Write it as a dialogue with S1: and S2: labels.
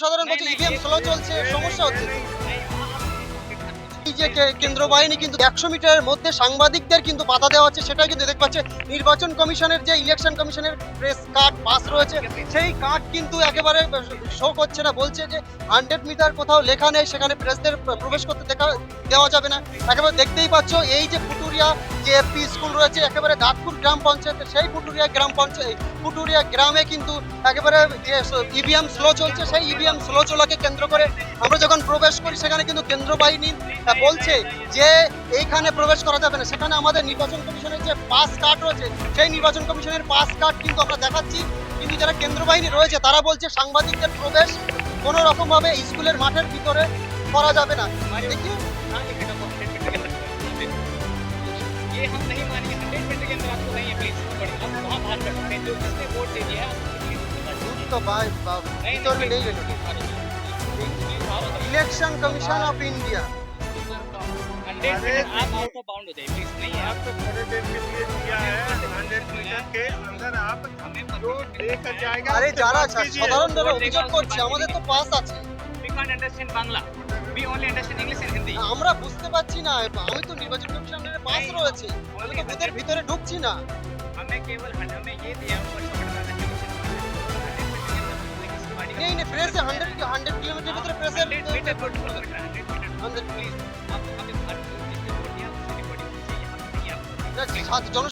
S1: সাধারণ বলছে EVM slow চলছে, সমস্যা হচ্ছে। এই যে কেন্দ্র বাহিনী কিন্তু 100 মিটারের মধ্যে সাংবাদিকদের কিন্তু বাধা দেওয়া হচ্ছে, সেটাই কিন্তু দেখতে পাচ্ছে। নির্বাচন কমিশনের যে ইলেকশন কমিশনের প্রেস কার্ড পাস রয়েছে, সেই কার্ড কিন্তু একেবারে শো করছে না, বলছে যে 100 মিটার কোথাও লেখা নেই, সেখানে প্রেসদের প্রবেশ করতে দেওয়া যাবে না। একেবারে দেখতেই পাচ্ছ এই যে ফুটুরিয়া যে এফপি স্কুল রয়েছে একেবারে দাঁতপুর গ্রাম পঞ্চায়েতে, সেই ফুটুরিয়া গ্রামে কিন্তু একেবারে যে ইভিএম স্লো চলছে, সেই ইভিএম স্লো চলাকে কেন্দ্র করে আমরা যখন প্রবেশ করি সেখানে কিন্তু কেন্দ্র বাহিনী বলছে যে এইখানে প্রবেশ করা যাবে না। সেখানে আমাদের নির্বাচন কমিশনের যে পাস কার্ড রয়েছে, সেই নির্বাচন কমিশনের পাস কার্ড কিন্তু আমরা দেখাচ্ছি, কিন্তু যারা কেন্দ্র বাহিনী রয়েছে তারা বলছে সাংবাদিকদের প্রবেশ কোনো রকম ভাবে স্কুলের মাঠের ভিতরে করা যাবে না। দেখি
S2: ये हम नहीं मानेंगे 100 मिनट के अंदर आपको नहीं है प्लीज आप वहाँ बाहर कर सकते हैं जो जिसने वोट दे दिया है
S1: तो ভিতর में नहीं गए election commission of India
S2: 100 minute आप आउट ऑफ बाउंड हो जाइए प्लीज नहीं है
S3: आप तो थोड़ी देर के लिए दिया है 100 मीटर के अंदर आप जो लेकर जाएगा
S1: আরে
S3: उससे
S1: যারা
S3: बात कीजिए।
S1: সাধারণ যারা অভিযোগ করছে আমাদের তো পাস আছে,
S2: we can't understand bangla we only understand english and hindi
S1: আমরা বুঝতে পারছি না। আমি তো নির্বাচন কমিশনের পাস রয়েছে, আমি তো বুথের ভিতরে ঢুকছি না।
S2: हमें केवल हमें ये दिया ऊपर से बड़ा
S1: नहीं नहीं प्रेस 100 किलोमीटर भीतर प्रेसर
S2: 100 मीटर वोट 100
S1: 100
S2: प्लीज आप हमें जिसने वोट दिया उसकी रिकॉर्डिंग कीजिए यहाँ नहीं आप
S1: জন